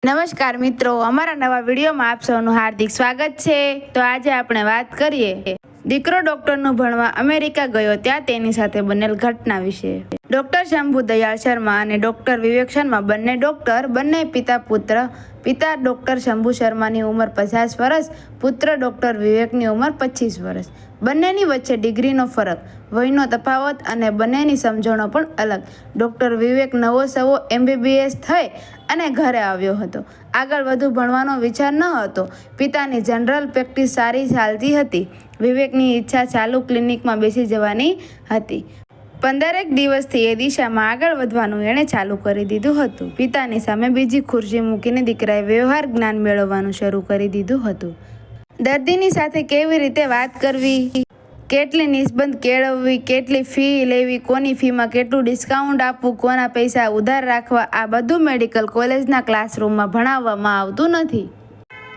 નમસ્કાર મિત્રો, અમારા નવા વિડીયોમાં આપ સૌનું હાર્દિક સ્વાગત છે। તો આજે આપણે વાત કરીએ દીકરો ડોક્ટરનું ભણવા અમેરિકા ગયો ત્યાં તેની સાથે બનેલ ઘટના વિશે। ડોક્ટર શંભુ દયાળ શર્મા અને ડોક્ટર વિવેક શર્મા બંને ડોક્ટર, બંને પિતા પુત્ર। પિતા ડોક્ટર શંભુ શર્માની ઉંમર 50 વર્ષ, પુત્ર ડોક્ટર વિવેકની ઉંમર 25 વર્ષ। બંનેની વચ્ચે ડિગ્રીનો ફરક, વયનો તફાવત અને બંનેની સમજણો પણ અલગ। ડોક્ટર વિવેક નવો સવો MBBS થઈ અને ઘરે આવ્યો હતો। આગળ વધુ ભણવાનો વિચાર ન હતો। પિતાની જનરલ પ્રેક્ટિસ સારી ચાલતી હતી। વિવેકની ઈચ્છા ચાલુ ક્લિનિકમાં બેસી જવાની હતી। 15 દિવસથી એ દિશામાં આગળ વધવાનું એણે ચાલુ કરી દીધું હતું। પિતાની સામે બીજી ખુરશી મૂકીને દીકરાએ વ્યવહાર જ્ઞાન મેળવવાનું શરૂ કરી દીધું હતું। દર્દીની સાથે કેવી રીતે વાત કરવી, કેટલી નિસ્બત કેળવવી, કેટલી ફી લેવી, કોની ફીમાં કેટલું ડિસ્કાઉન્ટ આપવું, કોના પૈસા ઉધાર રાખવા, આ બધું મેડિકલ કોલેજના ક્લાસરૂમમાં ભણાવવામાં આવતું નથી।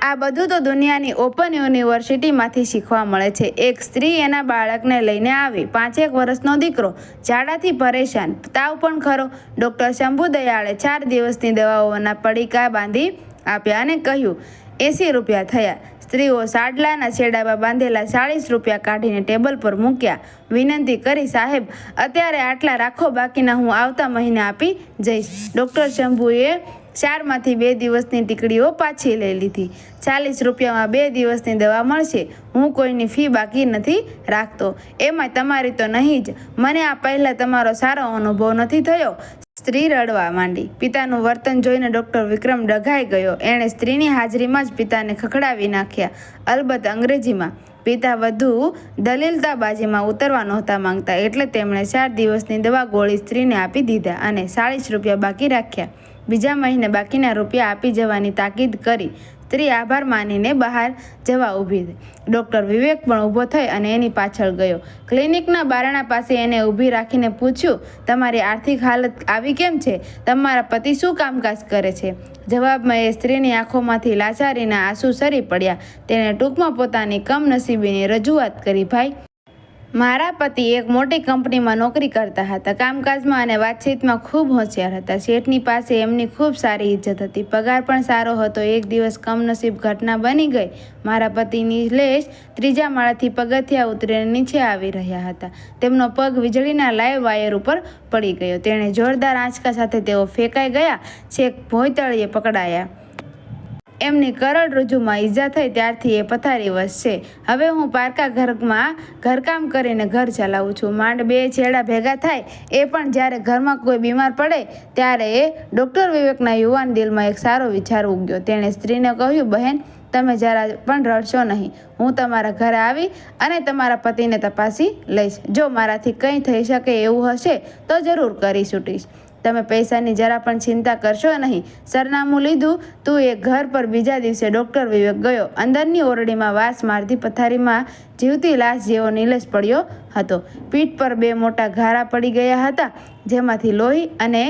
આ બધું તો દુનિયાની ઓપન યુનિવર્સિટીમાંથી શીખવા મળે છે। એક સ્ત્રી એના બાળકને લઈને આવી, 5 વર્ષનો દીકરો, ઝાડાથી પરેશાન, તાવ પણ ખરો। ડૉક્ટર શંભુ દયાળે 4 દિવસની દવાઓના પડીકા બાંધી આપ્યા અને કહ્યું 80 રૂપિયા થયા। સ્ત્રીઓ સાડલાના છેડામાં બાંધેલા 40 રૂપિયા કાઢીને ટેબલ પર મૂક્યા। વિનંતી કરી, સાહેબ અત્યારે આટલા રાખો, બાકીના હું આવતા મહિને આપી જઈશ। ડૉક્ટર શંભુએ 4માંથી 2 દિવસની ટીકડીઓ પાછી લઈ લીધી। 40 રૂપિયામાં 2 દિવસની દવા મળશે। હું કોઈની ફી બાકી નથી રાખતો, એમાં તમારી તો નહીં જ। મને આ પહેલાં તમારો સારો અનુભવ નથી થયો। સ્ત્રી રડવા માંડી। પિતાનું વર્તન જોઈને ડૉક્ટર વિક્રમ ડઘાઈ ગયો। એણે સ્ત્રીની હાજરીમાં જ પિતાને ખખડાવી નાખ્યા, અલબત્ત અંગ્રેજીમાં। પિતા વધુ દલીલતાબાજીમાં ઉતરવા નહોતા માંગતા, એટલે તેમણે 4 દિવસની દવા ગોળી સ્ત્રીને આપી દીધા અને 40 રૂપિયા બાકી રાખ્યા। બીજા મહિને બાકીના રૂપિયા આપી જવાની તાકીદ કરી। સ્ત્રી આભાર માનીને બહાર જવા ઊભી થઈ। ડૉક્ટર વિવેક પણ ઊભો થઈ અને એની પાછળ ગયો। ક્લિનિકના બારણા પાસે એને ઊભી રાખીને પૂછ્યું, તમારી આર્થિક હાલત આવી કેમ છે? તમારા પતિ શું કામકાજ કરે છે? જવાબમાં એ સ્ત્રીની આંખોમાંથી લાચારીના આંસુ સરી પડ્યા। તેણે ટૂંકમાં પોતાની કમનસીબીની રજૂઆત કરી, ભાઈ મારા પતિ એક મોટી કંપનીમાં નોકરી કરતા હતા। કામકાજમાં અને વાતચીતમાં ખૂબ હોશિયાર હતા। શેઠની પાસે એમની ખૂબ સારી ઇજ્જત હતી, પગાર પણ સારો હતો। એક દિવસ કમનસીબ ઘટના બની ગઈ। મારા પતિ નિલેશ 3જા માળેથી પગથિયા ઉતરીને નીચે આવી રહ્યા હતા। તેમનો પગ વીજળીના લાઈવ વાયર ઉપર પડી ગયો। તેણે જોરદાર આંચકા સાથે તેઓ ફેંકાઈ ગયા, છેક ભોંયતળિયે પકડાયા। એમની કરોડરજ્જુમાં ઈજા થઈ ત્યારથી એ પથારીવશ છે। હવે હું પારકા ઘરમાં ઘરકામ કરીને ઘર ચલાવું છું। માંડ 2 છેડા ભેગા થાય, એ પણ જ્યારે ઘરમાં કોઈ બીમાર પડે ત્યારે। ડૉક્ટર વિવેકના યુવાન દિલમાં એક સારો વિચાર ઉગ્યો। તેણે સ્ત્રીને કહ્યું, બહેન તમે જરા પણ રડશો નહીં। હું તમારા ઘરે આવી અને તમારા પતિને તપાસી લઈશ। જો મારાથી કંઈ થઈ શકે એવું હશે તો જરૂર કરી છૂટીશ। તમે પૈસાની જરા પણ ચિંતા કરશો નહીં। સરનામું લીધું, તું એ ઘર પર બીજા દિવસે ડૉક્ટર વિવેક ગયો। અંદરની ઓરડીમાં વાસ મારતી પથારીમાં જીવતી લાશ જેવો નિલેશ પડ્યો હતો। પીઠ પર 2 મોટા ઘારા પડી ગયા હતા, જેમાંથી લોહી અને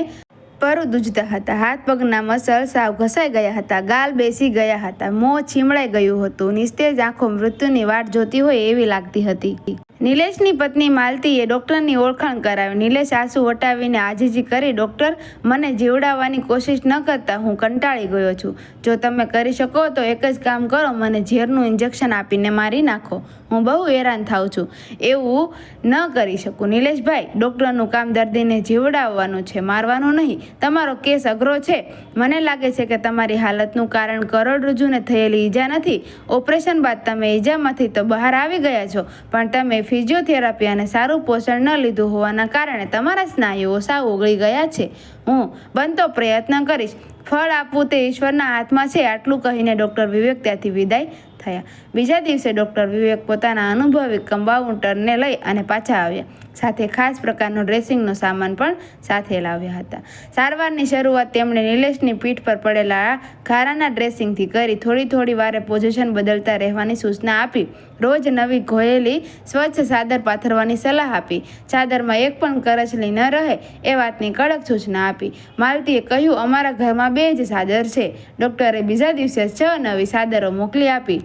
પરુ દૂજતા હતા। હાથ પગના મસલ સાવ ઘસાઈ ગયા હતા, ગાલ બેસી ગયા હતા, મોં છીમડાઈ ગયું હતું। નિસ્તેજ આંખો મૃત્યુની વાટ જોતી હોય એવી લાગતી હતી। નિલેશની પત્ની માલતીએ ડૉક્ટરની ઓળખાણ કરાવી। નિલેશ આંસુ વટાવીને આજીજી કરી, ડૉક્ટર મને જીવડાવવાની કોશિશ ન કરતા, હું કંટાળી ગયો છું। જો તમે કરી શકો તો એક જ કામ કરો, મને ઝેરનું ઇન્જેક્શન આપીને મારી નાખો। હું બહુ હેરાન થાઉં છું, એવું ન કરી શકું। નિલેશભાઈ, ડૉક્ટરનું કામ દર્દીને જીવડાવવાનું છે, મારવાનું નહીં। તમારો કેસ અઘરો છે। મને લાગે છે કે તમારી હાલતનું કારણ કરોડરજ્જુને થયેલી ઈજા નથી। ઓપરેશન બાદ તમે ઈજામાંથી તો બહાર આવી ગયા છો, પણ તમે ફિઝિયોથેરાપી અને સારું પોષણ ન લીધું હોવાના કારણે તમારા સ્નાયુઓ સાવ ઓગળી ગયા છે। હું બનતો પ્રયત્ન કરીશ, ફળ આપવું તે ઈશ્વરના હાથમાં છે। આટલું કહીને ડૉક્ટર વિવેક ત્યાંથી વિદાય થયા। બીજા દિવસે ડૉક્ટર વિવેક પોતાના અનુભવી કમ્પાઉન્ડરને લઈ અને પાછા આવ્યા। સાથે ખાસ પ્રકારનો ડ્રેસિંગનો સામાન પણ સાથે લાવ્યા હતા। સારવારની શરૂઆત તેમણે નિલેશની પીઠ પર પડેલા ઘારાના ડ્રેસિંગથી કરી। થોડી વારે પોઝિશન બદલતા રહેવાની સૂચના આપી। રોજ નવી ઘોયેલી સ્વચ્છ ચાદર પાથરવાની સલાહ આપી। ચાદરમાં એક પણ કરચલી ન રહે એ વાતની કડક સૂચના આપી। માલતીએ કહ્યું, અમારા ઘરમાં 2 જ ચાદર છે। ડૉક્ટરે બીજા દિવસે 6 નવી ચાદરો મોકલી આપી।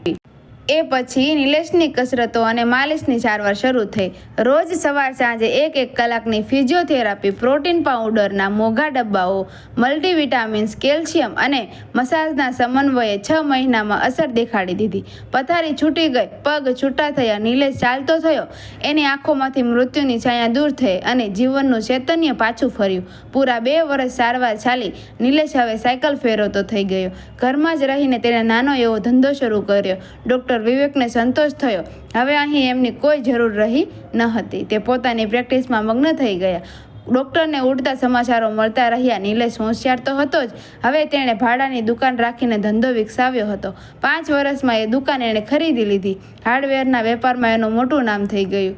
એ પછી નિલેશની કસરતો અને માલિશની સારવાર શરૂ થઈ. રોજ સવાર સાંજે 1-1 કલાકની ફિઝિયોથેરાપી, પ્રોટીન પાવડરના મોંઘા ડબ્બાઓ, મલ્ટીવિટામિન્સ, કેલ્શિયમ અને મસાજના સમન્વયે 6 મહિનામાં અસર દેખાડી દીધી. પથારી છૂટી ગઈ, પગ છૂટા થયા, નિલેશ ચાલતો થયો. એની આંખોમાંથી મૃત્યુની છાયા દૂર થઈ અને જીવનનું ચૈતન્ય પાછું ફર્યું. પૂરા 2 વર્ષ સારવાર ચાલી નિલેશ હવે સાયકલ ફેરવતો થઈ ગયો. ઘરમાં જ રહીને તેણે નાનો એવો ધંધો શરૂ કર્યો. ડૉક્ટર વિવેકને સંતોષ થયો. હવે અહીં એમની કોઈ જરૂર રહી ન હતી. તે પોતાની પ્રેક્ટિસમાં મગ્ન થઈ ગયા. ડૉક્ટરને ઉડતા સમાચારો મળતા રહ્યા. નિલેશ હોશિયાર તો હતો જ, હવે તેણે ભાડાની દુકાન રાખીને ધંધો વિકસાવ્યો હતો. 5 વર્ષમાં એ દુકાન એણે ખરીદી લીધી. હાર્ડવેરના વેપારમાં એનું મોટું નામ થઈ ગયું.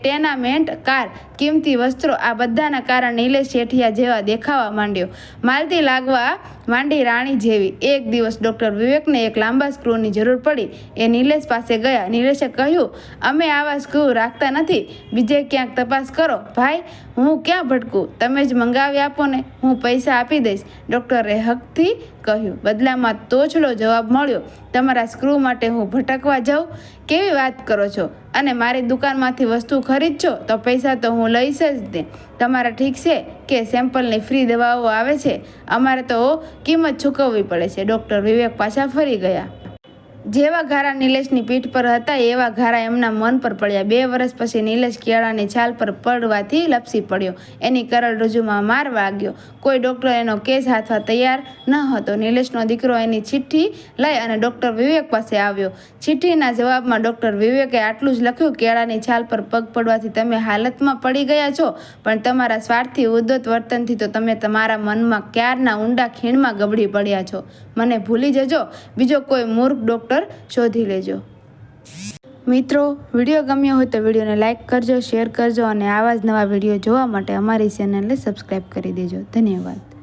ટેનામેન્ટ, કાર, કિંમતી વસ્ત્રો, આ બધાના કારણે નિલેશ શેઠિયા જેવા દેખાવા માંડ્યો. માલતી લાગવા માંડી રાણી જેવી. એક દિવસ ડૉક્ટર વિવેકને એક લાંબા સ્ક્રૂની જરૂર પડી. એ નિલેશ પાસે ગયા. નિલેશે કહ્યું, અમે આવા સ્ક્રૂ રાખતા નથી, બીજે ક્યાંક તપાસ કરો. ભાઈ, હું ક્યાં ભટકું? તમે જ મંગાવી આપો ને, હું પૈસા આપી દઈશ. ડૉક્ટરે હકથી કહ્યું. બદલામાં તોછડો જવાબ મળ્યો, તમારા સ્ક્રૂ માટે હું ભટકવા જાઉં? કેવી વાત કરો છો? અને મારી દુકાનમાંથી વસ્તુ ખરીદશો તો પૈસા તો હું લઈશ જ ને. તમારા ઠીક છે કે સેમ્પલની ફ્રી દવાઓ આવે છે, અમારે તો કિંમત ચૂકવવી પડે છે. ડૉક્ટર વિવેક પાછા ફરી ગયા. જેવા ઘારા નિલેશની પીઠ પર હતા એવા ઘારા એમના મન પર પડ્યા. 2 વર્ષ પછી નિલેશ કેળાની છાલ પર પડવાથી લપસી પડ્યો. એની કરોડરજ્જુમાં માર વાગ્યો. કોઈ ડૉક્ટર એનો કેસ હાથવા તૈયાર ન હતો. નિલેશનો દીકરો એની ચિઠ્ઠી લઈ અને ડૉક્ટર વિવેક પાસે આવ્યો. ચિઠ્ઠીના જવાબમાં ડૉક્ટર વિવેકે આટલું જ લખ્યું, કેળાની છાલ પર પગ પડવાથી તમે હાલતમાં પડી ગયા છો, પણ તમારા સ્વાર્થી ઉદ્ધત વર્તનથી તો તમે તમારા મનમાં ક્યારના ઊંડા ખીણમાં ગબડી પડ્યા છો. મને ભૂલી જજો, બીજો કોઈ મૂર્ખ ડૉક્ટર શોધી લેજો. મિત્રો, વિડીયો ગમ્યો હોય તો વિડીયોને લાઇક કરજો, શેર કરજો અને આવા જ નવા વિડીયો જોવા માટે અમારી ચેનલને સબસ્ક્રાઈબ કરી દેજો. ધન્યવાદ.